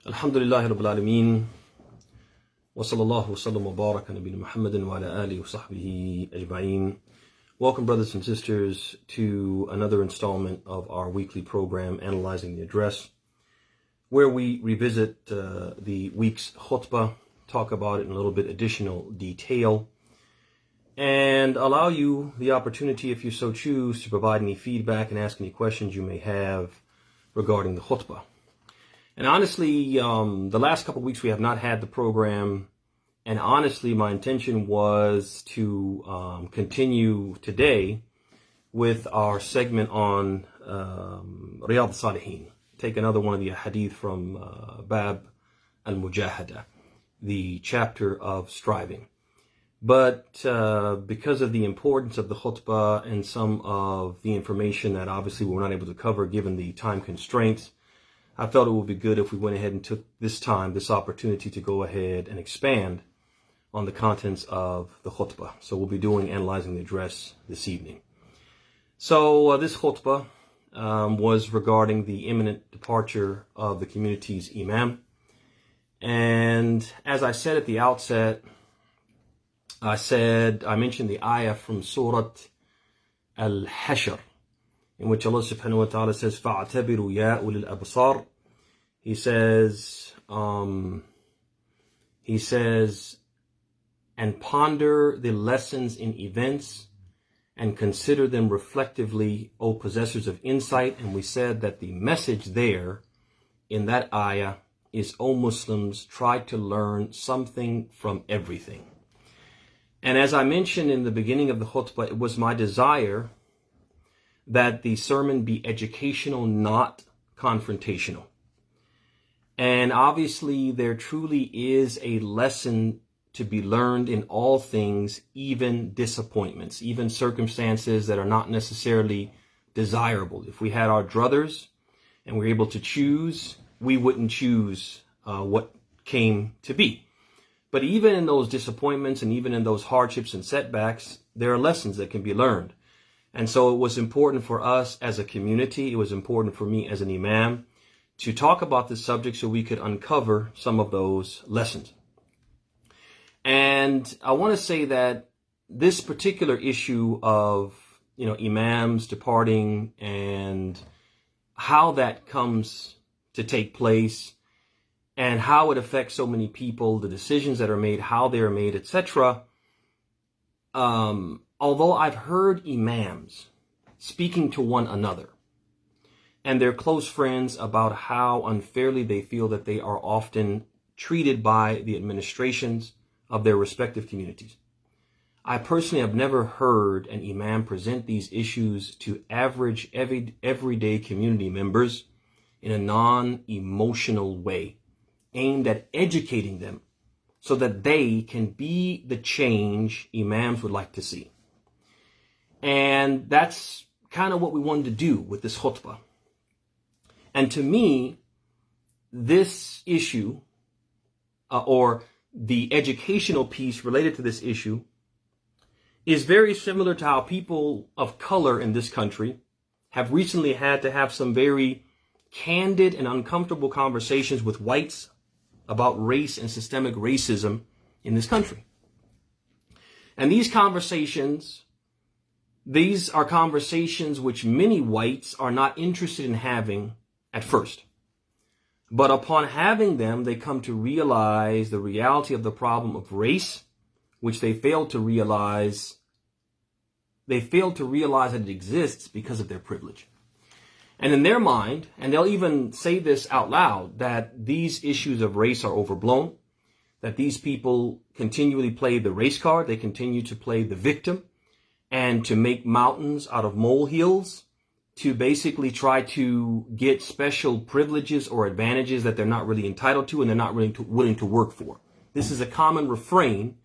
Alhamdulillahi Rabbil Alameen. Wa sallallahu wa sallam wa baraka nabina Muhammadin wa ala alihi wa sahbihi ajma'een. Welcome, brothers and sisters, to another installment of our weekly program, Analyzing the Address, where we revisit the week's khutbah, talk about it in a little bit additional detail, and allow you the opportunity, if you so choose, to provide any feedback and ask any questions you may have regarding the khutbah. And honestly, the last couple of weeks we have not had the program, and honestly my intention was to continue today with our segment on Riyadh Salihin. Take another one of the hadith from Bab al-Mujahada, the chapter of striving. But because of the importance of the khutbah and some of the information that obviously we were not able to cover given the time constraints, I felt it would be good if we went ahead and took this opportunity to go ahead and expand on the contents of the khutbah. So we'll be doing Analyzing the Address this evening. So this khutbah was regarding the imminent departure of the community's Imam. And as I said at the outset, I mentioned the ayah from Surah Al-Hashr, in which Allah subhanahu wa ta'ala says, فَاعْتَبِرُوا يَا أُولِي الْأَبْصَارِ. He says, and ponder the lessons in events and consider them reflectively, O possessors of insight. And we said that the message there in that ayah is, O Muslims, try to learn something from everything. And as I mentioned in the beginning of the khutbah, it was my desire that the sermon be educational, not confrontational. And obviously there truly is a lesson to be learned in all things, even disappointments, even circumstances that are not necessarily desirable. If we had our druthers and we were able to choose, we wouldn't choose what came to be. But even in those disappointments and even in those hardships and setbacks, there are lessons that can be learned. And so it was important for us as a community, it was important for me as an imam to talk about this subject so we could uncover some of those lessons. And I want to say that this particular issue of, imams departing and how that comes to take place and how it affects so many people, the decisions that are made, how they are made, etc. Although I've heard imams speaking to one another and their close friends about how unfairly they feel that they are often treated by the administrations of their respective communities, I personally have never heard an imam present these issues to average everyday community members in a non-emotional way, aimed at educating them so that they can be the change imams would like to see. And that's kind of what we wanted to do with this khutbah. And to me, this issue, or the educational piece related to this issue, is very similar to how people of color in this country have recently had to have some very candid and uncomfortable conversations with whites about race and systemic racism in this country. And these are conversations which many whites are not interested in having at first. But upon having them, they come to realize the reality of the problem of race, which they fail to realize. They fail to realize that it exists because of their privilege. And in their mind, and they'll even say this out loud, that these issues of race are overblown, that these people continually play the race card, they continue to play the victim, and to make mountains out of molehills, to basically try to get special privileges or advantages that they're not really entitled to and they're not really willing to work for. This is a common refrain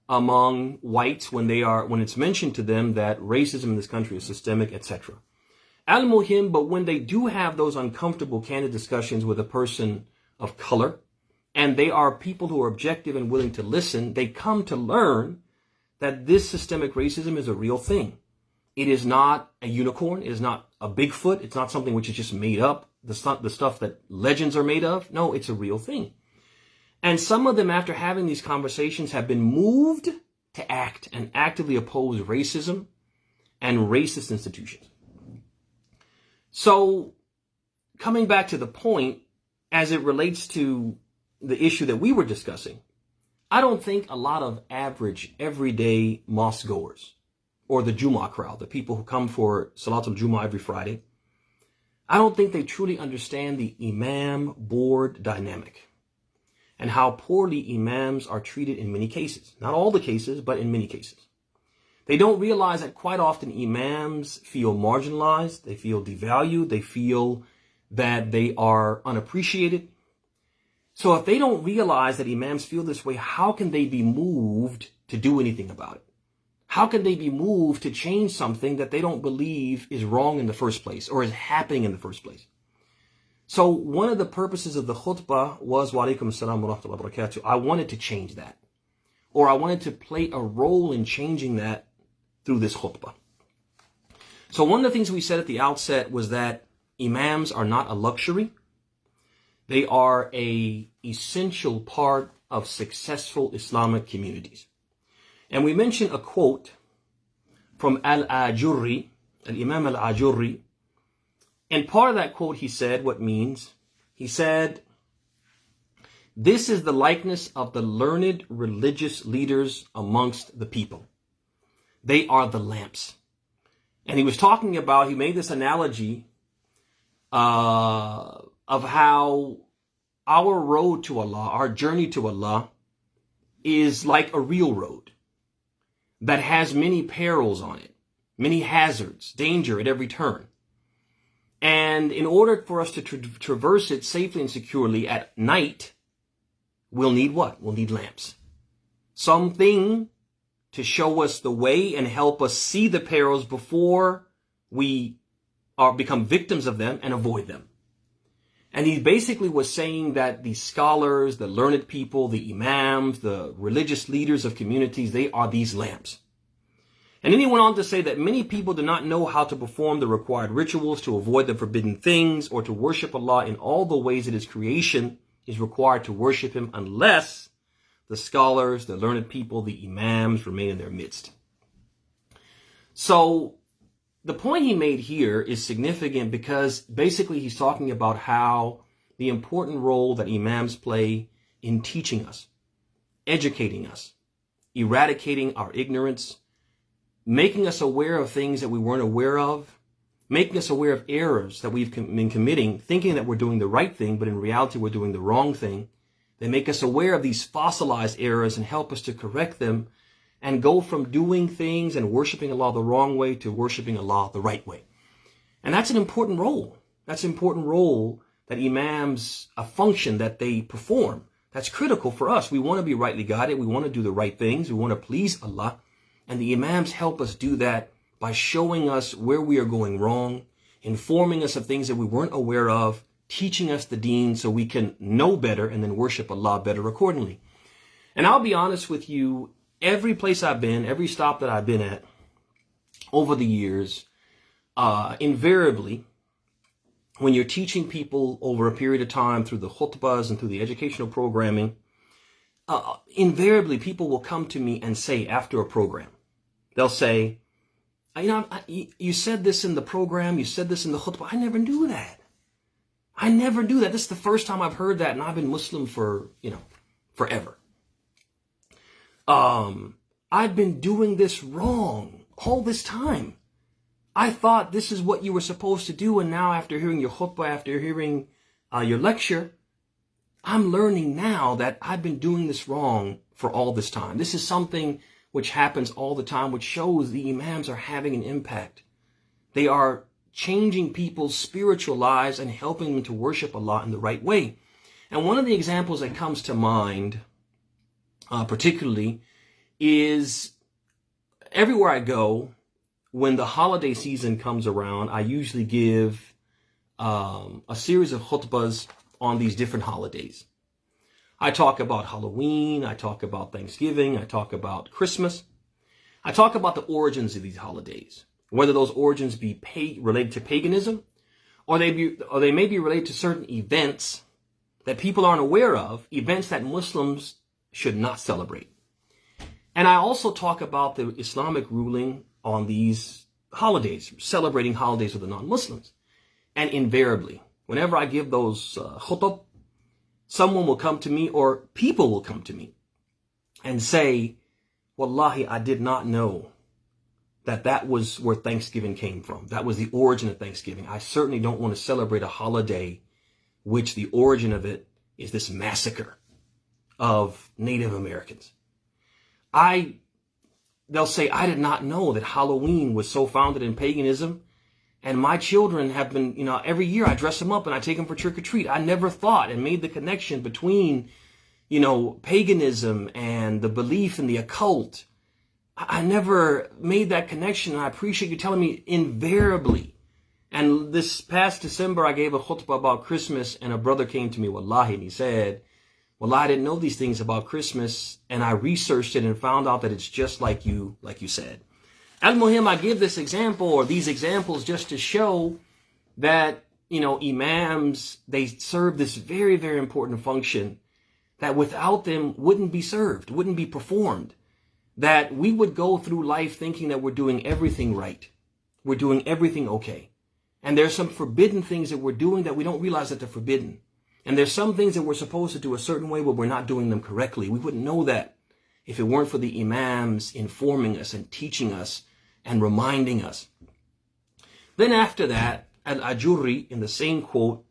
among whites when it's mentioned to them that racism in this country is systemic, etc. Al-Muhim, but when they do have those uncomfortable, candid discussions with a person of color, and they are people who are objective and willing to listen, they come to learn that this systemic racism is a real thing. It is not a unicorn. It is not a Bigfoot. It's not something which is just made up. The stuff that legends are made of. No, it's a real thing. And some of them, after having these conversations, have been moved to act and actively oppose racism and racist institutions. So, coming back to the point, as it relates to the issue that we were discussing, I don't think a lot of average, everyday mosque goers, or the Jummah crowd, the people who come for Salatul Jummah every Friday, I don't think they truly understand the imam board dynamic and how poorly imams are treated in many cases. Not all the cases, but in many cases. They don't realize that quite often imams feel marginalized, they feel devalued, they feel that they are unappreciated. So if they don't realize that imams feel this way, how can they be moved to do anything about it? How can they be moved to change something that they don't believe is wrong in the first place or is happening in the first place? So one of the purposes of the khutbah was, wa alaikum assalam wa rahmatullahi wa barakatuh, I wanted to change that. Or I wanted to play a role in changing that through this khutbah. So one of the things we said at the outset was that imams are not a luxury. They are an essential part of successful Islamic communities. And we mentioned a quote from Al-Ajurri, Al-Imam Al-Ajurri. And part of that quote, he said what means. He said, "This is the likeness of the learned religious leaders amongst the people. They are the lamps." And he was talking about, he made this analogy of how our road to Allah, our journey to Allah, is like a real road that has many perils on it, many hazards, danger at every turn. And in order for us to traverse it safely and securely at night, we'll need what? We'll need lamps. Something to show us the way and help us see the perils before we become victims of them and avoid them. And he basically was saying that the scholars, the learned people, the imams, the religious leaders of communities, they are these lamps. And then he went on to say that many people do not know how to perform the required rituals to avoid the forbidden things or to worship Allah in all the ways that His creation is required to worship Him unless the scholars, the learned people, the imams remain in their midst. So the point he made here is significant because basically he's talking about how the important role that imams play in teaching us, educating us, eradicating our ignorance, making us aware of things that we weren't aware of, making us aware of errors that we've been committing, thinking that we're doing the right thing, but in reality we're doing the wrong thing. They make us aware of these fossilized errors and help us to correct them and go from doing things and worshiping Allah the wrong way to worshiping Allah the right way. And that's an important role. That's an important role that imams, a function that they perform. That's critical for us. We want to be rightly guided. We want to do the right things. We want to please Allah. And the imams help us do that by showing us where we are going wrong, informing us of things that we weren't aware of, teaching us the deen so we can know better and then worship Allah better accordingly. And I'll be honest with you, every place I've been, every stop that I've been at over the years, invariably, when you're teaching people over a period of time through the khutbahs and through the educational programming, invariably people will come to me and say after a program, they'll say, you said this in the program, you said this in the khutbah, I never knew that. I never knew that. This is the first time I've heard that, and I've been Muslim for, forever. I've been doing this wrong all this time. I thought this is what you were supposed to do, and now after hearing your khutbah, after hearing your lecture, I'm learning now that I've been doing this wrong for all this time. This is something which happens all the time, which shows the imams are having an impact. They are changing people's spiritual lives and helping them to worship Allah in the right way. And one of the examples that comes to mind, particularly, is everywhere I go, when the holiday season comes around, I usually give a series of khutbahs on these different holidays. I talk about Halloween, I talk about Thanksgiving, I talk about Christmas. I talk about the origins of these holidays. whether those origins be related to paganism, or they may be related to certain events that people aren't aware of, events that Muslims should not celebrate. And I also talk about the Islamic ruling on these holidays, celebrating holidays with the non-Muslims. And invariably, whenever I give those khutbah, someone will come to me, or people will come to me and say, Wallahi, I did not know that was where Thanksgiving came from. That was the origin of Thanksgiving. I certainly don't want to celebrate a holiday which the origin of it is this massacre of Native Americans. They'll say, I did not know that Halloween was so founded in paganism. And my children have been, every year I dress them up and I take them for trick or treat. I never thought and made the connection between, paganism and the belief in the occult. I never made that connection. And I appreciate you telling me invariably. And this past December, I gave a khutbah about Christmas, and a brother came to me, wallahi, and he said, well, I didn't know these things about Christmas, and I researched it and found out that it's just like you said. Al-Muhim, I give this example or these examples just to show that, imams, they serve this very, very important function that without them wouldn't be served, wouldn't be performed. That we would go through life thinking that we're doing everything right. We're doing everything okay. And there's some forbidden things that we're doing that we don't realize that they're forbidden. And there's some things that we're supposed to do a certain way, but we're not doing them correctly. We wouldn't know that if it weren't for the imams informing us and teaching us and reminding us. Then after that, Al-Ajurri, in the same quote,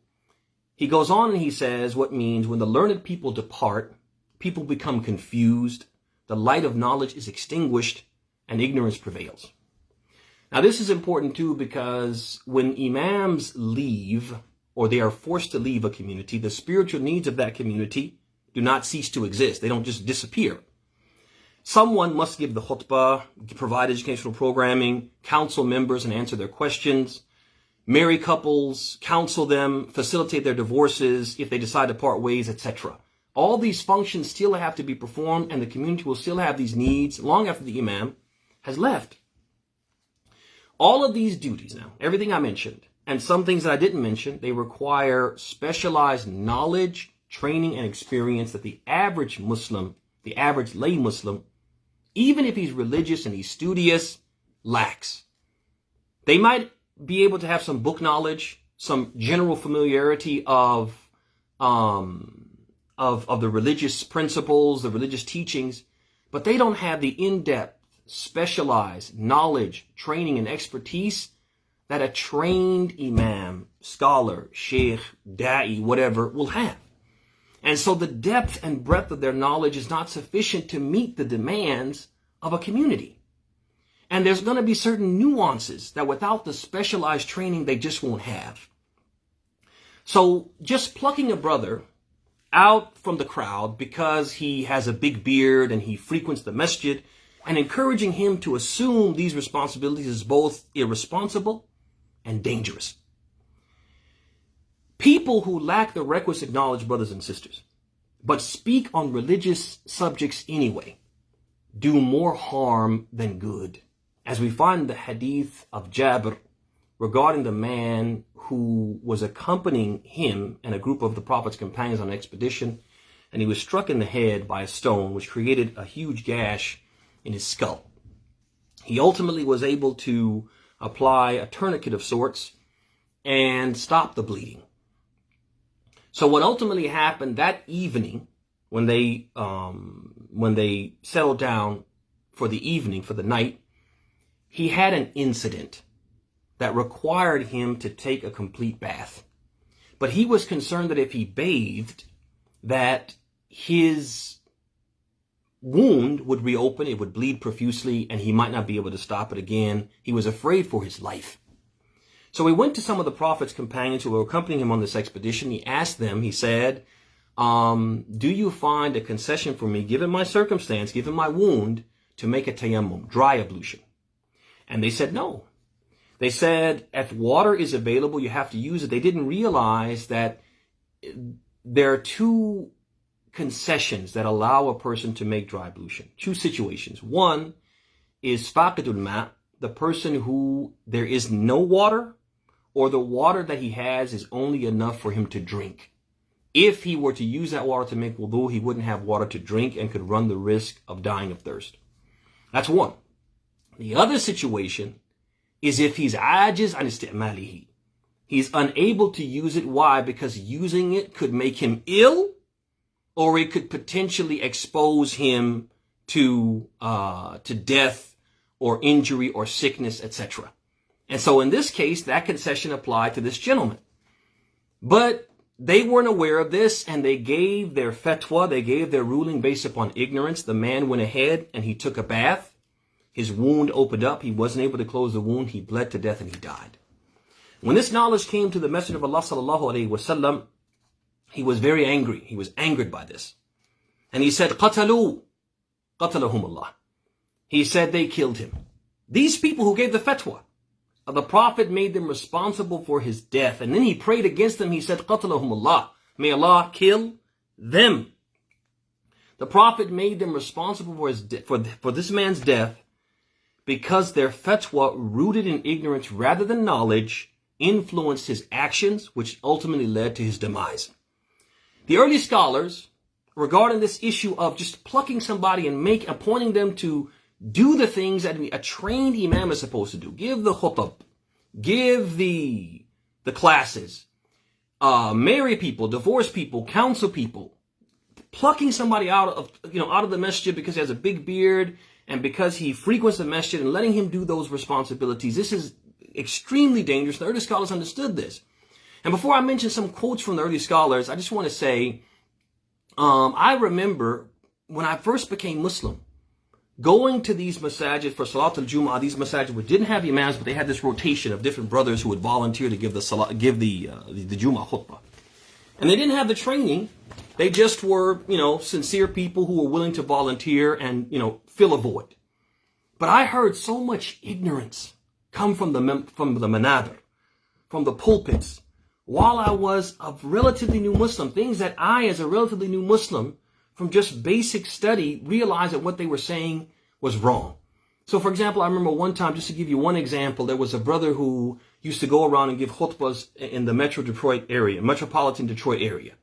he goes on and he says what means when the learned people depart, people become confused, the light of knowledge is extinguished, and ignorance prevails. Now this is important too, because when imams leave, or they are forced to leave a community, the spiritual needs of that community do not cease to exist. They don't just disappear. Someone must give the khutbah, provide educational programming, counsel members and answer their questions, marry couples, counsel them, facilitate their divorces if they decide to part ways, etc. All these functions still have to be performed, and the community will still have these needs long after the imam has left. All of these duties now, everything I mentioned, and some things that I didn't mention, they require specialized knowledge, training, and experience that the average Muslim, the average lay Muslim, even if he's religious and he's studious, lacks. They might be able to have some book knowledge, some general familiarity of the religious principles, the religious teachings, but they don't have the in-depth, specialized knowledge, training, and expertise that a trained imam, scholar, sheikh, da'i, whatever, will have. And so the depth and breadth of their knowledge is not sufficient to meet the demands of a community. And there's going to be certain nuances that without the specialized training, they just won't have. So just plucking a brother out from the crowd because he has a big beard and he frequents the masjid and encouraging him to assume these responsibilities is both irresponsible and dangerous. People who lack the requisite knowledge, brothers and sisters, but speak on religious subjects anyway, do more harm than good. As we find the hadith of Jabir regarding the man who was accompanying him and a group of the Prophet's companions on an expedition, and he was struck in the head by a stone, which created a huge gash in his skull. He ultimately was able to apply a tourniquet of sorts and stop the bleeding. So what ultimately happened that evening, when they settled down for the evening, for the night, he had an incident that required him to take a complete bath. But he was concerned that if he bathed, that his wound would reopen, it would bleed profusely, and he might not be able to stop it again. He was afraid for his life. So he went to some of the Prophet's companions who were accompanying him on this expedition. He asked them, he said, do you find a concession for me, given my circumstance, given my wound, to make a tayammum, dry ablution? And they said no. They said, if water is available, you have to use it. They didn't realize that there are two concessions that allow a person to make dry ablution. Two situations. One is faqidul ma, the person who there is no water, or the water that he has is only enough for him to drink. If he were to use that water to make wudu, he wouldn't have water to drink and could run the risk of dying of thirst. That's one. The other situation is if he's ajiz an istimalihi. He's unable to use it. Why? Because using it could make him ill, or it could potentially expose him to death or injury or sickness, etc. And so in this case, that concession applied to this gentleman. But they weren't aware of this, and they gave their fatwa, they gave their ruling based upon ignorance. The man went ahead and he took a bath. His wound opened up. He wasn't able to close the wound. He bled to death and he died. When this knowledge came to the Messenger of Allah sallallahu alaihi wasallam, he was very angry. He was angered by this. And he said, qatalahum Allah. He said they killed him. These people who gave the fatwa, the Prophet made them responsible for his death. And then he prayed against them. He said, qatalahum Allah. May Allah kill them. The Prophet made them responsible for this man's death because their fatwa, rooted in ignorance rather than knowledge, influenced his actions, which ultimately led to his demise. The early scholars, regarding this issue of just plucking somebody and appointing them to do the things that a trained imam is supposed to do, give the khutbah, give the classes, marry people, divorce people, counsel people, plucking somebody out of the masjid because he has a big beard and because he frequents the masjid and letting him do those responsibilities. This is extremely dangerous. The early scholars understood this. And before I mention some quotes from the early scholars, I just want to say, I remember when I first became Muslim, going to these masajid for Salat al-Jum'ah. These masajid didn't have imams, but they had this rotation of different brothers who would volunteer to give the Jum'ah khutbah. And they didn't have the training. They just were, sincere people who were willing to volunteer and, fill a void. But I heard so much ignorance come from the manabir, from the pulpits, while I was a relatively new Muslim. Things that I, as a relatively new Muslim, from just basic study, realized that what they were saying was wrong. So, for example, I remember one time, just to give you one example, there was a brother who used to go around and give khutbahs in the metropolitan Detroit area.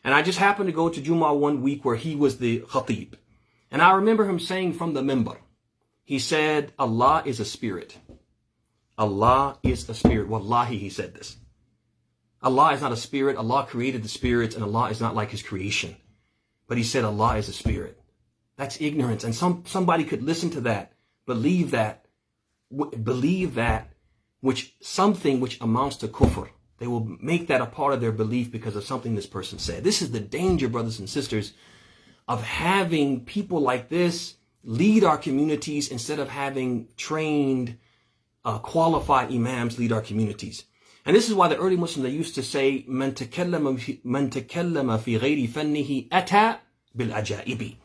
And I just happened to go to Jumu'ah one week where he was the khatib. And I remember him saying from the minbar, he said, Allah is a spirit. Allah is a spirit. Wallahi, he said this. Allah is not a spirit. Allah created the spirits, and Allah is not like his creation. But he said Allah is a spirit. That's ignorance. And somebody could listen to that, believe that, something which amounts to kufr. They will make that a part of their belief because of something this person said. This is the danger, brothers and sisters, of having people like this lead our communities instead of having trained, qualified imams lead our communities. And this is why the early Muslims, they used to say, "Man takallama fi ghayri fannihi ata bil ajaibi."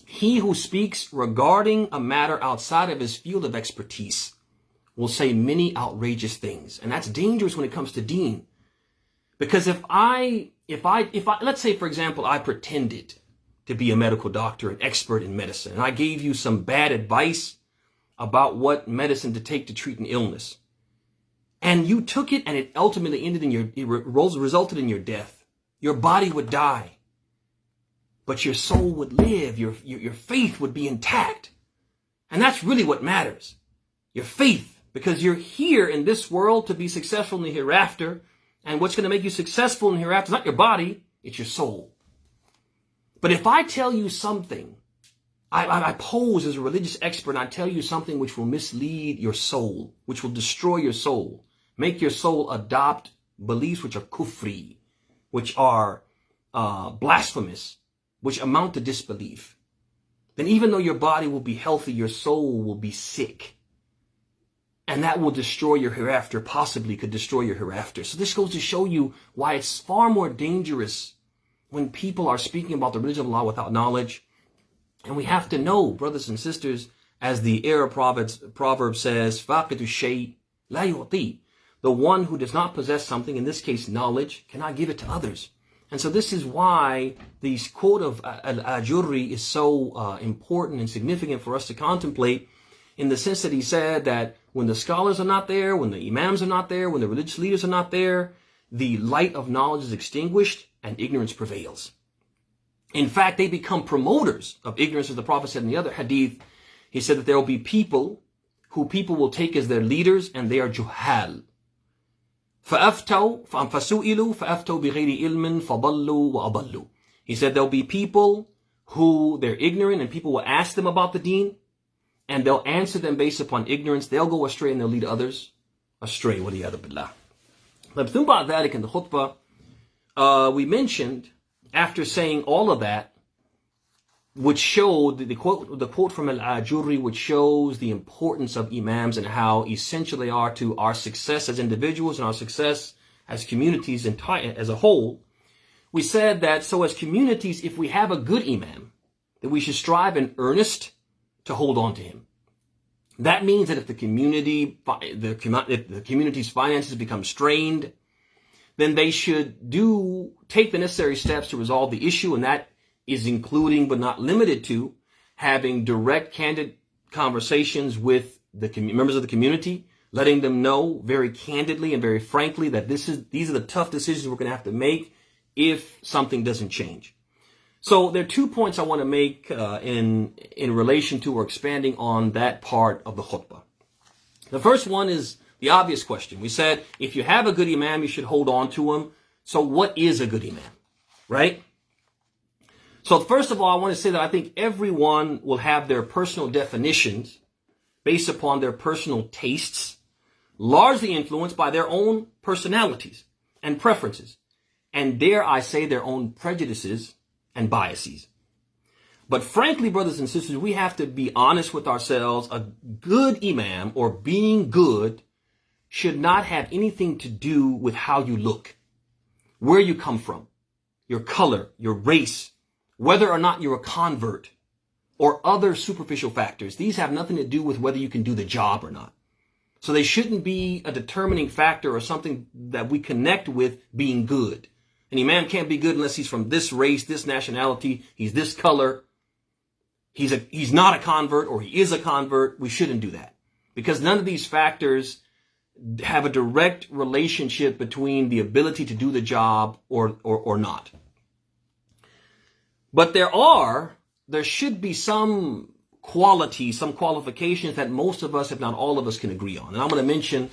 He who speaks regarding a matter outside of his field of expertise will say many outrageous things. And that's dangerous when it comes to deen. Because if I let's say, for example, I pretended to be a medical doctor, an expert in medicine, and I gave you some bad advice about what medicine to take to treat an illness, and you took it and it ultimately resulted in your death, your body would die, but your soul would live, your faith would be intact. And that's really what matters. Your faith. Because you're here in this world to be successful in the hereafter. And what's going to make you successful in the hereafter is not your body, it's your soul. But if I tell you something, I pose as a religious expert and I tell you something which will mislead your soul, which will destroy your soul, make your soul adopt beliefs which are kufri, which are blasphemous, which amount to disbelief, then even though your body will be healthy, your soul will be sick. And that will destroy your hereafter, possibly could destroy your hereafter. So this goes to show you why it's far more dangerous when people are speaking about the religion of Allah without knowledge. And we have to know, brothers and sisters, as the Arab proverb says, فَاقِدُ الشَّيْءِ لَا يُعْطِي. The one who does not possess something, in this case knowledge, cannot give it to others. And so this is why the quote of Al-Ajurri is so important and significant for us to contemplate, in the sense that he said that when the scholars are not there, when the imams are not there, when the religious leaders are not there, the light of knowledge is extinguished and ignorance prevails. In fact, they become promoters of ignorance, as the Prophet said in the other hadith. He said that there will be people who people will take as their leaders, and they are juhal. فَأَفْتَوْا فَسُئِلُوا فَأَفْتَوْا بِغَيْرِ إِلْمٍ فَضَلُّوا وَأَضَلُّوا. He said there'll be people who they're ignorant, and people will ask them about the deen, and they'll answer them based upon ignorance. They'll go astray and they'll lead others astray. وَلِيَعْذُ بِاللَّهِ. ثم بعد ذلك in the khutbah, we mentioned, after saying all of that, which showed the quote from Al-Ajurri, which shows the importance of imams and how essential they are to our success as individuals and our success as communities as a whole. We said that so as communities, if we have a good imam, that we should strive in earnest to hold on to him. That means that if the community's finances become strained, then they should take the necessary steps to resolve the issue, and that is including but not limited to having direct, candid conversations with the members of the community, letting them know very candidly and very frankly that these are the tough decisions we're going to have to make if something doesn't change. So there are 2 points I want to make in relation to or expanding on that part of the khutbah. The first one is the obvious question. We said if you have a good imam, you should hold on to him. So what is a good imam, right? So first of all, I want to say that I think everyone will have their personal definitions based upon their personal tastes, largely influenced by their own personalities and preferences, and dare I say their own prejudices and biases. But frankly, brothers and sisters, we have to be honest with ourselves. A good imam, or being good, should not have anything to do with how you look, where you come from, your color, your race, whether or not you're a convert, or other superficial factors. These have nothing to do with whether you can do the job or not. So they shouldn't be a determining factor or something that we connect with being good. An imam can't be good unless he's from this race, this nationality, he's this color, he's not a convert, or he is a convert. We shouldn't do that, because none of these factors have a direct relationship between the ability to do the job or not. But there should be some qualities, some qualifications that most of us, if not all of us, can agree on. And I'm going to mention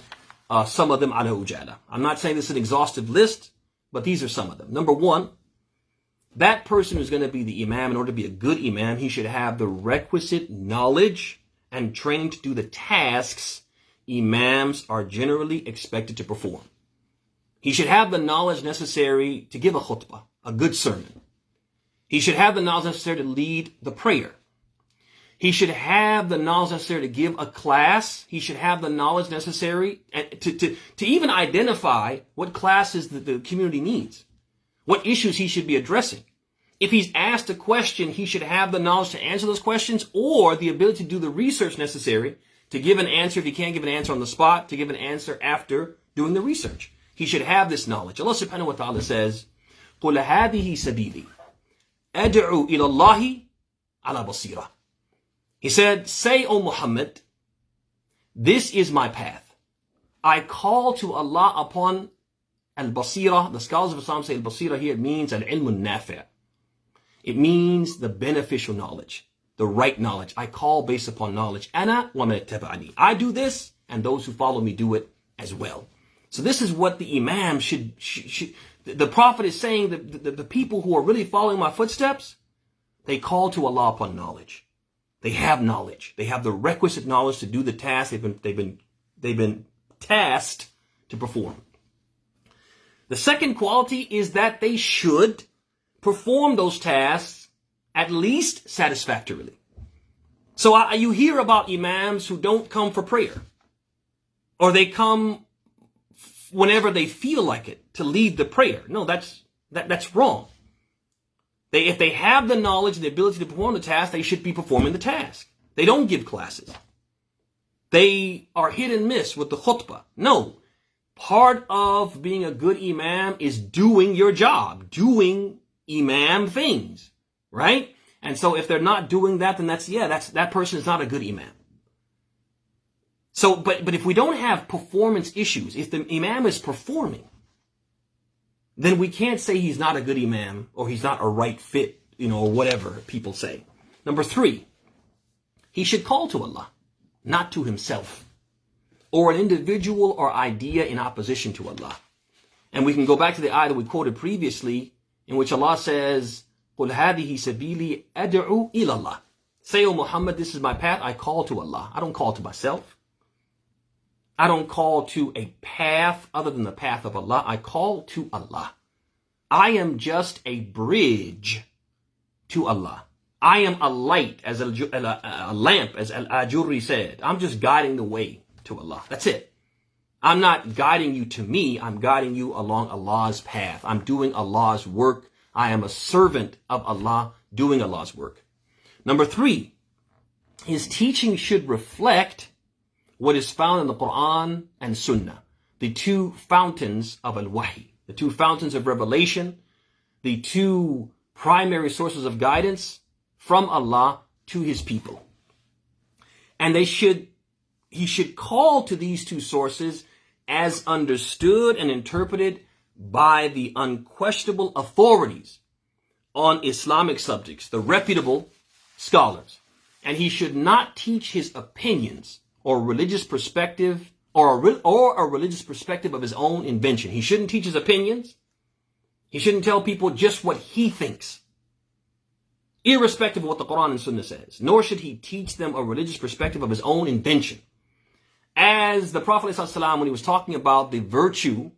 some of them ala ujala. I'm not saying this is an exhaustive list, but these are some of them. Number one, that person who's going to be the imam, in order to be a good imam, he should have the requisite knowledge and training to do the tasks imams are generally expected to perform. He should have the knowledge necessary to give a khutbah, a good sermon. He should have the knowledge necessary to lead the prayer. He should have the knowledge necessary to give a class. He should have the knowledge necessary to even identify what classes the community needs, what issues he should be addressing. If he's asked a question, he should have the knowledge to answer those questions, or the ability to do the research necessary to give an answer if he can't give an answer on the spot, to give an answer after doing the research. He should have this knowledge. Allah subhanahu wa ta'ala says, قُلْ هَذِهِ سَبِيلِي أَدْعُو إِلَى اللَّهِ عَلَى بَصِيرَةٍ. He said, say, O Muhammad, this is my path. I call to Allah upon al-basira. The scholars of Islam say al-basira here, it means al-ilm al-nafi'. It means the beneficial knowledge, the right knowledge. I call based upon knowledge. Ana wa man ittaba'ani. I do this, and those who follow me do it as well. So this is what the imam should the Prophet is saying that the people who are really following my footsteps, they call to Allah upon knowledge. They have knowledge. They have the requisite knowledge to do the task they've been tasked to perform. The second quality is that they should perform those tasks at least satisfactorily. So you hear about imams who don't come for prayer, or they come whenever they feel like it to lead the prayer. No, that's wrong. If they have the knowledge and the ability to perform the task, they should be performing the task. They don't give classes. They are hit and miss with the khutbah. No. Part of being a good imam is doing your job, doing imam things, right? And so if they're not doing that, then that person is not a good imam. So, but if we don't have performance issues, if the imam is performing, then we can't say he's not a good imam or he's not a right fit, or whatever people say. Number 3, he should call to Allah, not to himself, or an individual or idea in opposition to Allah. And we can go back to the ayah that we quoted previously, in which Allah says, قُلْ هَذِهِ سَبِيلِي أَدْعُو إِلَى اللَّهِ. Say, O Muhammad, this is my path, I call to Allah. I don't call to myself. I don't call to a path other than the path of Allah. I call to Allah. I am just a bridge to Allah. I am a light, as a lamp, as Al-Ajurri said. I'm just guiding the way to Allah. That's it. I'm not guiding you to me. I'm guiding you along Allah's path. I'm doing Allah's work. I am a servant of Allah doing Allah's work. Number 3, his teaching should reflect what is found in the Quran and Sunnah, the 2 fountains of Al-Wahi, the 2 fountains of revelation, the 2 primary sources of guidance from Allah to his people. And he should call to these 2 sources as understood and interpreted by the unquestionable authorities on Islamic subjects, the reputable scholars. And he should not teach his opinions or religious perspective or a religious perspective of his own invention. He shouldn't teach his opinions. He shouldn't tell people just what he thinks, irrespective of what the Quran and Sunnah says. Nor should he teach them a religious perspective of his own invention. As the Prophet ﷺ, when he was talking about the virtue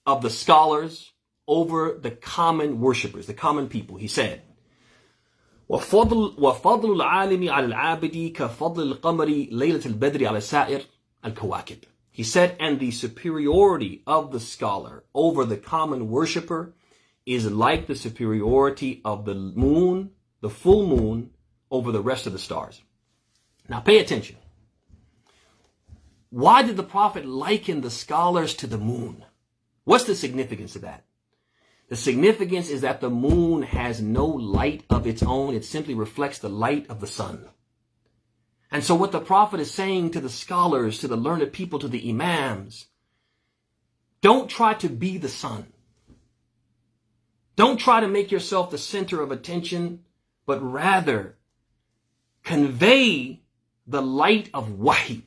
of the scholars over the common worshippers, the common people, he said, وَفَضْلُ الْعَالِمِ عَلَى الْعَابِدِ كَفَضْلِ الْقَمَرِ لَيْلَةِ الْبَدْرِ عَلَى سَائِرِ الْكَوَاكِبِ. He said, and the superiority of the scholar over the common worshipper is like the superiority of the moon, the full moon, over the rest of the stars. Now pay attention. Why did the Prophet liken the scholars to the moon? What's the significance of that? The significance is that the moon has no light of its own. It simply reflects the light of the sun. And so what the Prophet is saying to the scholars, to the learned people, to the imams, don't try to be the sun. Don't try to make yourself the center of attention, but rather convey the light of wahi.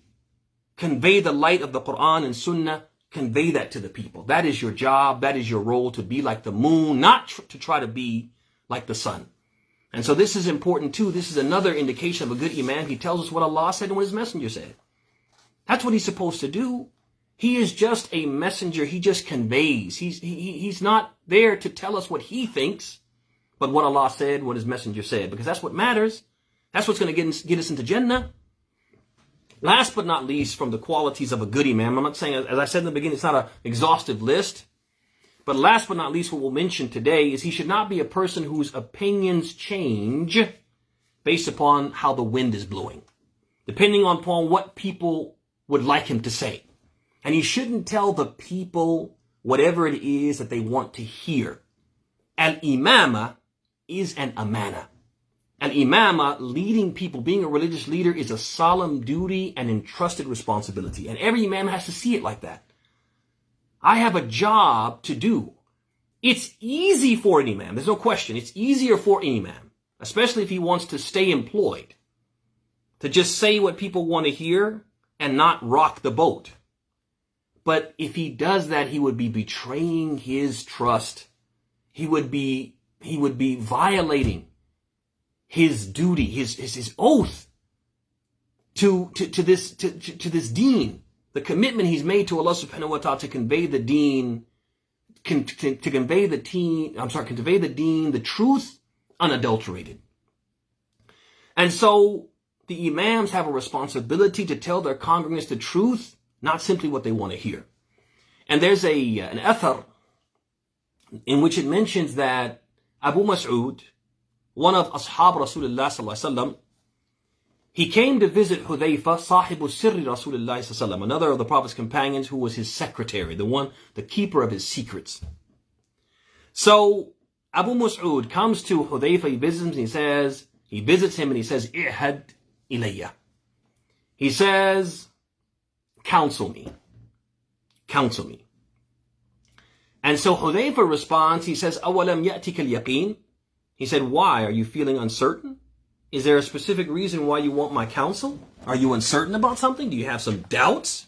Convey the light of the Quran and Sunnah. Convey that to the people. That is your job. That is your role, to be like the moon, not to try to be like the sun. And so this is important too. This is another indication of a good imam. He tells us what Allah said and what his messenger said. That's what he's supposed to do. He is just a messenger. He just conveys. He's not there to tell us what he thinks, but what Allah said, what his messenger said, because that's what matters. That's what's going to get us into Jannah. Last but not least, from the qualities of a good imam, I'm not saying, as I said in the beginning, it's not an exhaustive list, but last but not least, what we'll mention today is he should not be a person whose opinions change based upon how the wind is blowing, depending upon what people would like him to say. And he shouldn't tell the people whatever it is that they want to hear. Al-imama is an amana. Al-imama, leading people, being a religious leader, is a solemn duty and entrusted responsibility. And every imam has to see it like that. I have a job to do. It's easy for an imam. There's no question. It's easier for an imam, especially if he wants to stay employed, to just say what people want to hear and not rock the boat. But if he does that, he would be betraying his trust. He would be violating his duty, his oath to this deen, the commitment he's made to Allah subhanahu wa ta'ala to convey the deen, convey the deen, the truth, unadulterated. And so the imams have a responsibility to tell their congregants the truth, not simply what they want to hear. And there's an athar in which it mentions that Abu Mas'ud, one of Ashab Rasulullah sallallahu alaihi wasallam, he came to visit Hudayfa, Sahibu Sirri Rasulullah sallallahu alaihi wasallam, another of the Prophet's companions who was his secretary, the keeper of his secrets. So Abu Mas'ud comes to Hudayfa, he visits him and he says, I'had ilayya. He says, counsel me. Counsel me. And so Hudayfa responds, he says, أَوَلَمْ يَأْتِكَ الْيَقِينَ? He said, why? Are you feeling uncertain? Is there a specific reason why you want my counsel? Are you uncertain about something? Do you have some doubts?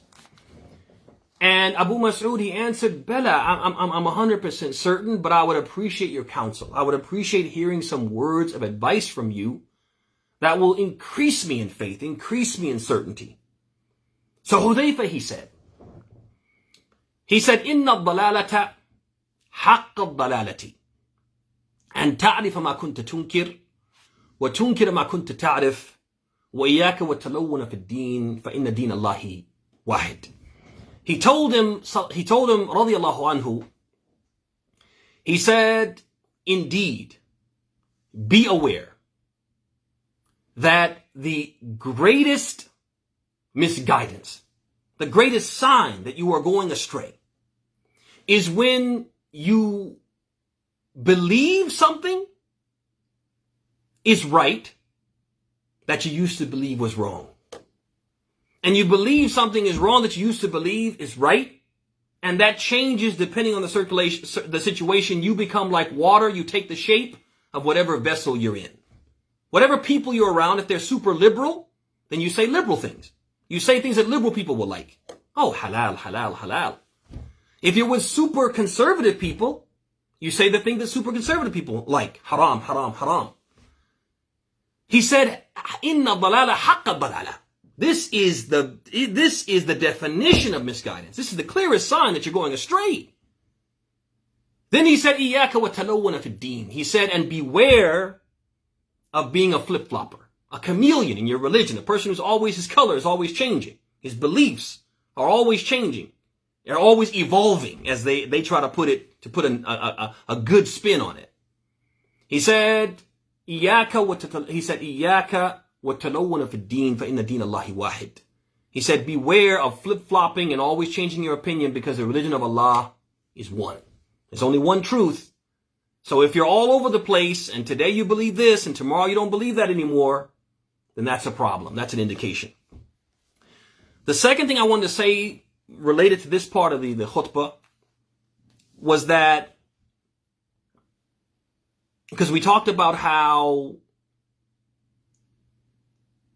And Abu Mas'ud, he answered, Bala, I'm 100% certain, but I would appreciate your counsel. I would appreciate hearing some words of advice from you that will increase me in faith, increase me in certainty. So Hudayfa, he said, إِنَّ الضَّلَالَةَ حَقَّ الضَّلَالَةِ أَن تَعْرِفَ مَا كُنْتَ تُنْكِرُ وَتُنْكِرَ مَا كُنْتَ تَعْرِفُ وَإِيَّاكَ وَالتَّلَوُّنَ فِي الدِّينِ فَإِنَّ دِينَ اللَّهِ وَاحِدٌ. He told him, radiyallahu anhu, he said, indeed, be aware that the greatest misguidance, the greatest sign that you are going astray, is when you believe something is right that you used to believe was wrong. And you believe something is wrong that you used to believe is right. And that changes depending on the situation. You become like water. You take the shape of whatever vessel you're in. Whatever people you're around, if they're super liberal, then you say liberal things. You say things that liberal people will like. Oh, halal, halal, halal. If you're with super conservative people, you say the thing that super conservative people like. Haram, haram, haram. He said, Inna dalala haqqa dalala. This is the definition of misguidance. This is the clearest sign that you're going astray. Then he said, Iyaka wa talawwana fi din. He said, and beware of being a flip-flopper, a chameleon in your religion, a person who's always, his color is always changing. His beliefs are always changing. They're always evolving, as they try to put a good spin on it. He said, Iyaka وَتَلَوُّنَ فِي الدِّينِ فَإِنَّ دِينَ اللَّهِ وَاحِدٌ. He said, beware of flip-flopping and always changing your opinion, because the religion of Allah is one. There's only one truth. So if you're all over the place and today you believe this and tomorrow you don't believe that anymore, then that's a problem. That's an indication. The second thing I wanted to say related to this part of the khutbah was that, because we talked about how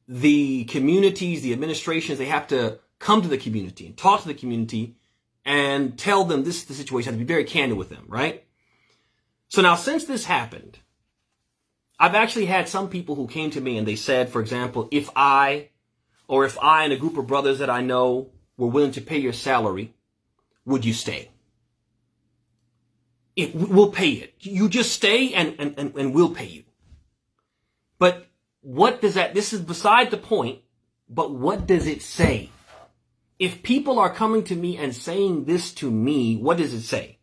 the communities, the administrations, they have to come to the community and talk to the community and tell them this is the situation, have to be very candid with them, right? So now, since this happened, I've actually had some people who came to me and they said, for example, if I and a group of brothers that I know were willing to pay your salary, would you stay? We'll pay it. You just stay and we'll pay you. But what does that, this is beside the point, but what does it say? If people are coming to me and saying this to me, what does it say?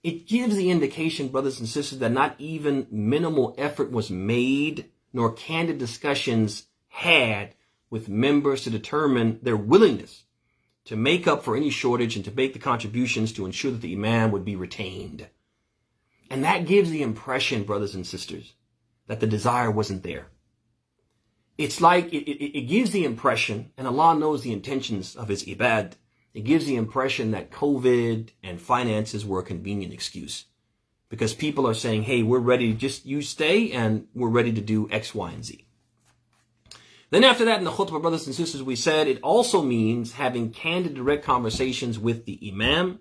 It gives the indication, brothers and sisters, that not even minimal effort was made, nor candid discussions had with members to determine their willingness to make up for any shortage and to make the contributions to ensure that the imam would be retained. And that gives the impression, brothers and sisters, that the desire wasn't there. It's like it gives the impression, and Allah knows the intentions of His ibad, it gives the impression that COVID and finances were a convenient excuse. Because people are saying, hey, we're ready, just you stay, and we're ready to do X, Y, and Z. Then after that, in the khutbah, brothers and sisters, we said it also means having candid, direct conversations with the imam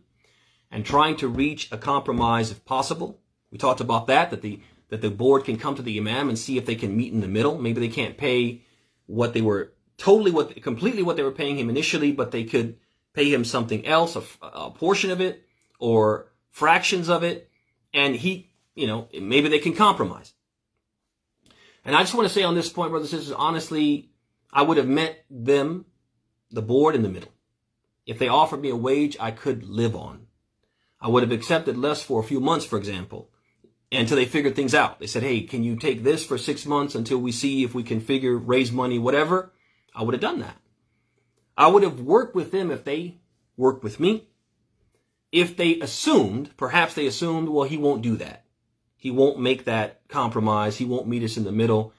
and trying to reach a compromise if possible. We talked about that the board can come to the imam and see if they can meet in the middle. Maybe they can't pay completely what they were paying him initially, but they could pay him something else, a portion of it or fractions of it, and maybe they can compromise. And I just want to say on this point, brothers and sisters, honestly, I would have met them, the board, in the middle. If they offered me a wage I could live on, I would have accepted less for a few months, for example, until they figured things out. They said, hey, can you take this for 6 months until we see if we can raise money, whatever? I would have done that. I would have worked with them if they worked with me. If they perhaps they assumed, well, he won't do that. He won't make that compromise. He won't meet us in the middle.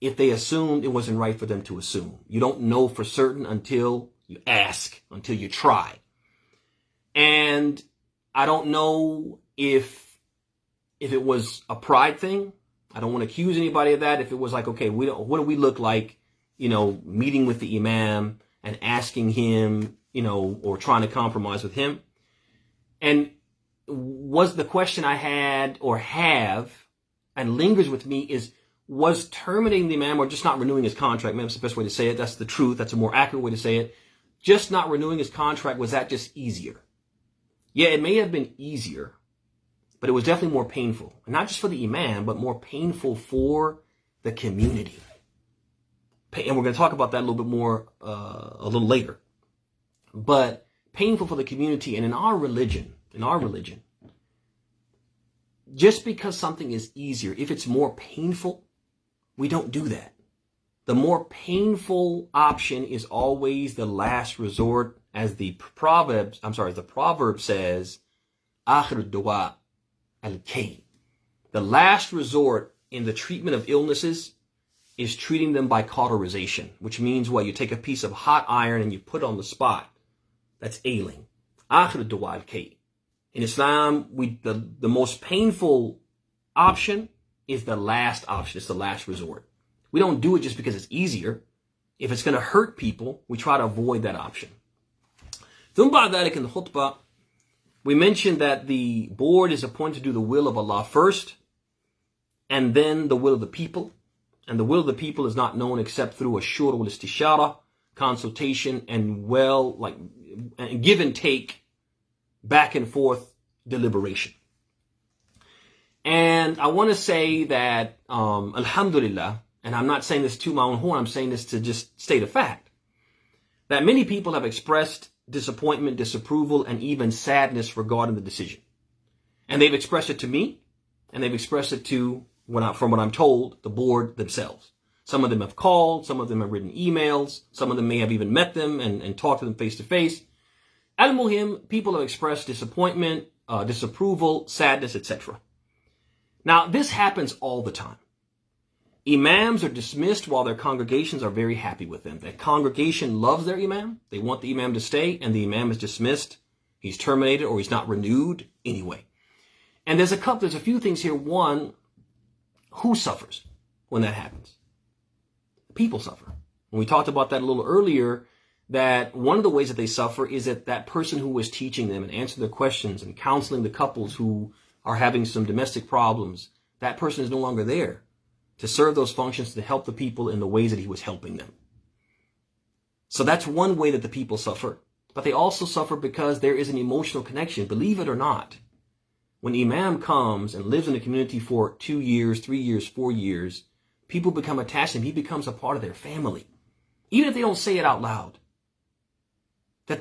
If they assumed, it wasn't right for them to assume. You don't know for certain until You ask until you try. And I don't know if it was a pride thing. I don't want to accuse anybody of that. If it was like, okay, what do we look like, meeting with the imam and asking him, or trying to compromise with him. And was the question I had or have and lingers with me is, was terminating the imam or just not renewing his contract, maybe that's the best way to say it, that's the truth, that's a more accurate way to say it, just not renewing his contract, was that just easier? Yeah, it may have been easier, but it was definitely more painful. And not just for the imam, but more painful for the community. And we're going to talk about that a little bit more a little later. But painful for the community. And in our religion, just because something is easier, if it's more painful, we don't do that. The more painful option is always the last resort, as the proverb says, akhir dua al-kay. The last resort in the treatment of illnesses is treating them by cauterization, which means what? You take a piece of hot iron and you put it on the spot that's ailing. Akhir dua al-kay. In Islam, the most painful option is the last option. It's the last resort. We don't do it just because it's easier. If it's going to hurt people, we try to avoid that option. ثم بعد ذلك in the khutbah, we mentioned that the board is appointed to do the will of Allah first, and then the will of the people. And the will of the people is not known except through a shura wal istishara, consultation, and give and take, back and forth deliberation. And I want to say that, alhamdulillah, and I'm not saying this to my own horn, I'm saying this to just state a fact, that many people have expressed disappointment, disapproval, and even sadness regarding the decision. And they've expressed it to me, and they've expressed it to, from what I'm told, the board themselves. Some of them have called, some of them have written emails, some of them may have even met them and talked to them face to face. Al-Muhim, people have expressed disappointment, disapproval, sadness, etc. Now, this happens all the time. Imams are dismissed while their congregations are very happy with them. The congregation loves their imam. They want the imam to stay, and the imam is dismissed. He's terminated, or he's not renewed anyway. And there's a few things here. One, who suffers when that happens? People suffer. When we talked about that a little earlier, that one of the ways that they suffer is that person who was teaching them and answering their questions and counseling the couples who are having some domestic problems, that person is no longer there to serve those functions, to help the people in the ways that he was helping them. So that's one way that the people suffer. But they also suffer because there is an emotional connection, believe it or not. When imam comes and lives in the community for 2 years, 3 years, 4 years, people become attached to him. He becomes a part of their family. Even if they don't say it out loud. That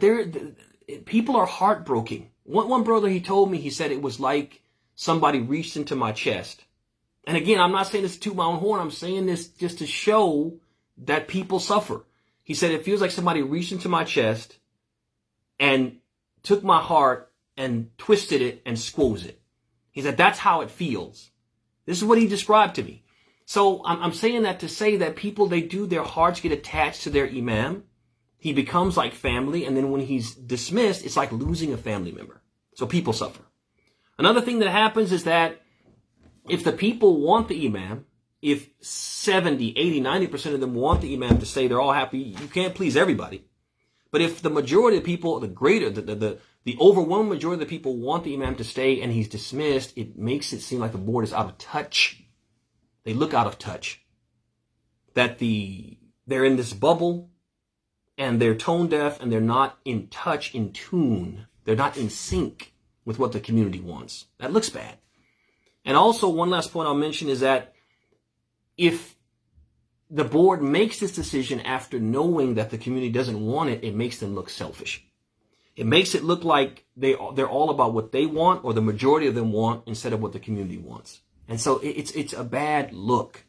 people are heartbroken. One brother, he told me, he said it was like somebody reached into my chest. And again, I'm not saying this to toot my own horn. I'm saying this just to show that people suffer. He said, it feels like somebody reached into my chest and took my heart and twisted it and squoze it. He said, that's how it feels. This is what he described to me. So I'm saying that to say that people, their hearts get attached to their imam. He becomes like family. And then when he's dismissed, it's like losing a family member. So people suffer. Another thing that happens is that if the people want the imam, if 70, 80, 90% of them want the imam to stay, they're all happy. You can't please everybody. But if the majority of people, the overwhelming majority of the people want the imam to stay and he's dismissed, it makes it seem like the board is out of touch. They look out of touch. That they're in this bubble and they're tone deaf and they're not in touch, in tune. They're not in sync with what the community wants. That looks bad. And also, one last point I'll mention is that if the board makes this decision after knowing that the community doesn't want it, it makes them look selfish. It makes it look like they're all about what they want, or the majority of them want, instead of what the community wants. And so it's a bad look.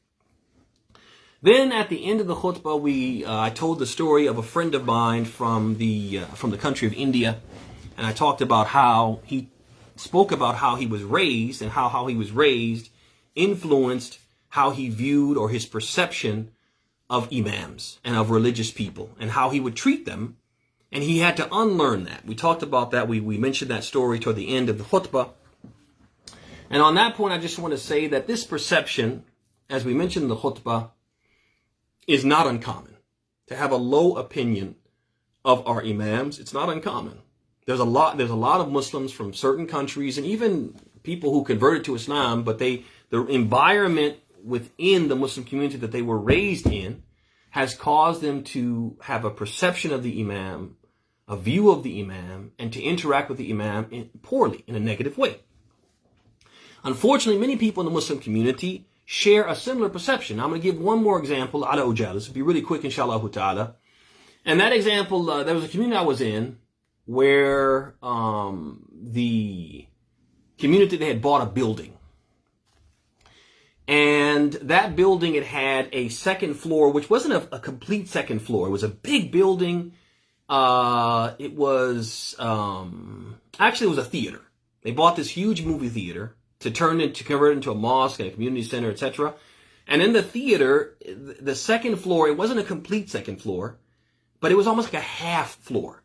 Then at the end of the khutbah, I told the story of a friend of mine from the country of India, and I talked about how he spoke about how he was raised and how he was raised influenced how he viewed, or his perception of imams and of religious people, and how he would treat them And he had to unlearn that. We talked about that. We mentioned that story toward the end of the khutbah. And on that point, I just want to say that this perception, as we mentioned in the khutbah, is not uncommon. To have a low opinion of our imams, it's not uncommon. There's a lot of Muslims from certain countries and even people who converted to Islam, but the environment within the Muslim community that they were raised in has caused them to have a perception of the imam, a view of the imam, and to interact with the imam poorly, in a negative way. Unfortunately, many people in the Muslim community share a similar perception. I'm going to give one more example, ala ujala. This will be really quick, inshallah ta'ala. And that example, there was a community I was in where the community, they had bought a building. And that building, it had a second floor, which wasn't a complete second floor. It was a big building. It was a theater. They bought this huge movie theater to convert it into a mosque and a community center, etc. And in the theater, the second floor, it wasn't a complete second floor, but it was almost like a half floor.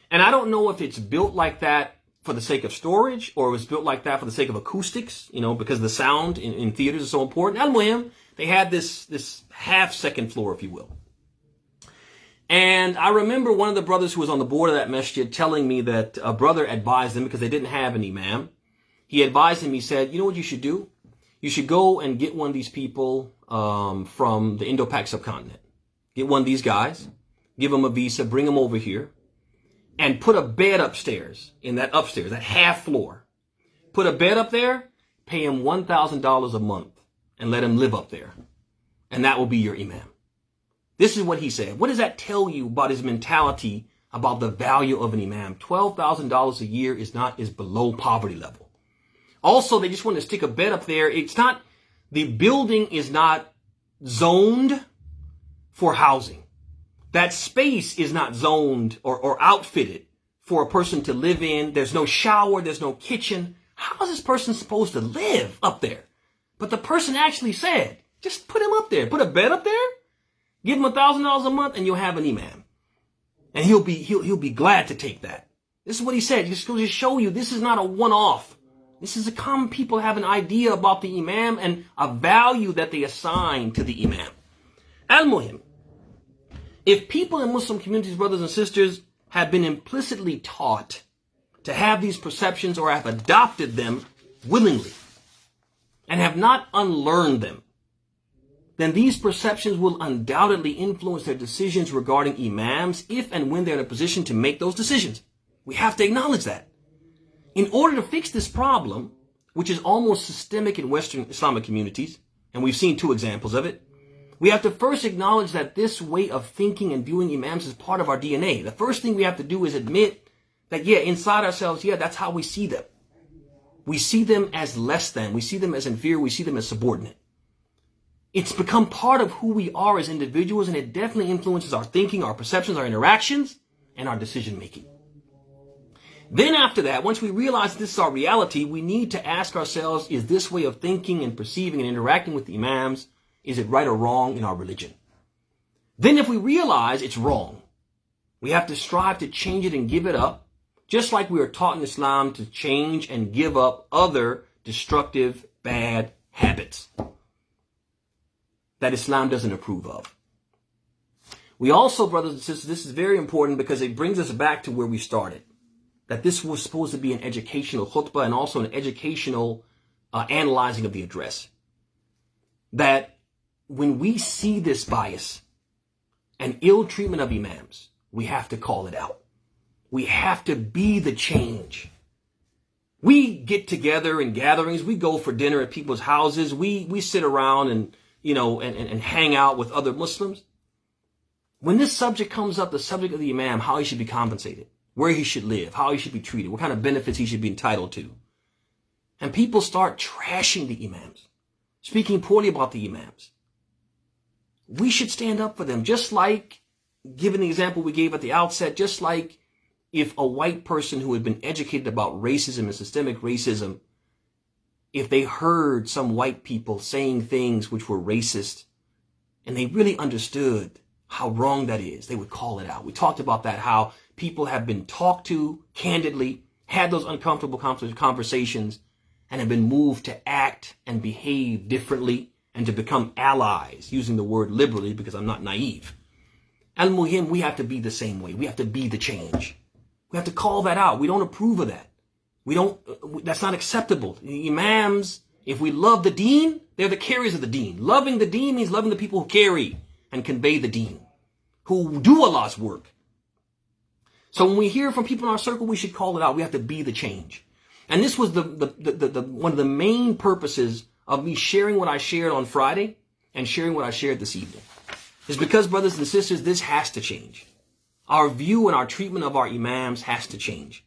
And I don't know if it's built like that for the sake of storage, or it was built like that for the sake of acoustics, because the sound in theaters is so important. Al-Muhim, they had this half second floor, if you will. And I remember one of the brothers who was on the board of that masjid telling me that a brother advised them, because they didn't have an imam. He advised him, he said, you know what you should do? You should go and get one of these people from the Indo-Pak subcontinent. Get one of these guys, give them a visa, bring them over here, and put a bed upstairs, that half floor. Put a bed up there, pay him $1,000 a month, and let him live up there. And that will be your imam. This is what he said. What does that tell you about his mentality about the value of an imam? $12,000 a year is below poverty level. Also, they just want to stick a bed up there. The building is not zoned for housing. That space is not zoned or outfitted for a person to live in. There's no shower. There's no kitchen. How is this person supposed to live up there? But the person actually said, just put him up there. Put a bed up there. Give him $1,000 a month and you'll have an imam. And he'll be glad to take that. This is what he said. Just to show you this is not a one-off. This is a common people have an idea about the imam and a value that they assign to the imam. Al-Muhim. If people in Muslim communities, brothers and sisters, have been implicitly taught to have these perceptions or have adopted them willingly and have not unlearned them, then these perceptions will undoubtedly influence their decisions regarding imams if and when they're in a position to make those decisions. We have to acknowledge that. In order to fix this problem, which is almost systemic in Western Islamic communities, and we've seen 2 examples of it, we have to first acknowledge that this way of thinking and viewing imams is part of our DNA. The first thing we have to do is admit that, inside ourselves, that's how we see them. We see them as less than. We see them as inferior. We see them as subordinate. It's become part of who we are as individuals, and it definitely influences our thinking, our perceptions, our interactions, and our decision making. Then after that, once we realize this is our reality, we need to ask ourselves, is this way of thinking and perceiving and interacting with the imams, is it right or wrong in our religion? Then if we realize it's wrong, we have to strive to change it and give it up, just like we are taught in Islam to change and give up other destructive, bad habits that Islam doesn't approve of. We also, brothers and sisters, this is very important because it brings us back to where we started. That this was supposed to be an educational khutbah and also an educational analyzing of the address. That when we see this bias and ill treatment of imams, we have to call it out. We have to be the change. We get together in gatherings. We go for dinner at people's houses. We sit around and hang out with other Muslims. When this subject comes up, the subject of the imam, how he should be compensated, where he should live, how he should be treated, what kind of benefits he should be entitled to. And people start trashing the imams, speaking poorly about the imams. We should stand up for them, just like, given the example we gave at the outset, just like if a white person who had been educated about racism and systemic racism, if they heard some white people saying things which were racist, and they really understood how wrong that is, they would call it out. We talked about that, how people have been talked to candidly, had those uncomfortable conversations, and have been moved to act and behave differently and to become allies, using the word liberally because I'm not naive. Al-Muhim, we have to be the same way. We have to be the change. We have to call that out. We don't approve of that. That's not acceptable. The Imams, if we love the deen, they're the carriers of the deen. Loving the deen means loving the people who carry and convey the deen, who do Allah's work. So when we hear from people in our circle, we should call it out. We have to be the change. And this was one of the main purposes of me sharing what I shared on Friday and sharing what I shared this evening. It's because, brothers and sisters, this has to change. Our view and our treatment of our imams has to change.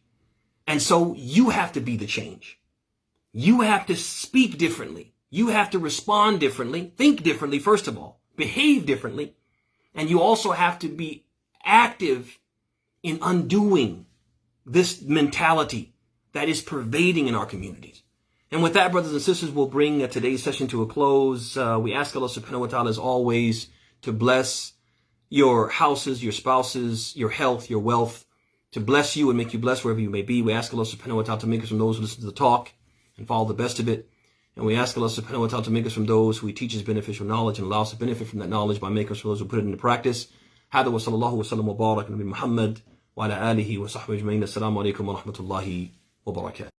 And so you have to be the change. You have to speak differently. You have to respond differently, think differently, first of all, behave differently. And you also have to be active in undoing this mentality that is pervading in our communities. And with that, brothers and sisters, we'll bring today's session to a close. We ask Allah subhanahu wa ta'ala, as always, to bless your houses, your spouses, your health, your wealth, to bless you and make you blessed wherever you may be. We ask Allah subhanahu wa ta'ala to make us from those who listen to the talk and follow the best of it. And we ask Allah subhanahu wa ta'ala to make us from those who He teaches beneficial knowledge and allow us to benefit from that knowledge by making us from those who put it into practice. هذا وصلى الله وسلم وبارك على نبينا محمد وعلى آله وصحبه أجمعين. السلام عليكم ورحمة الله وبركاته.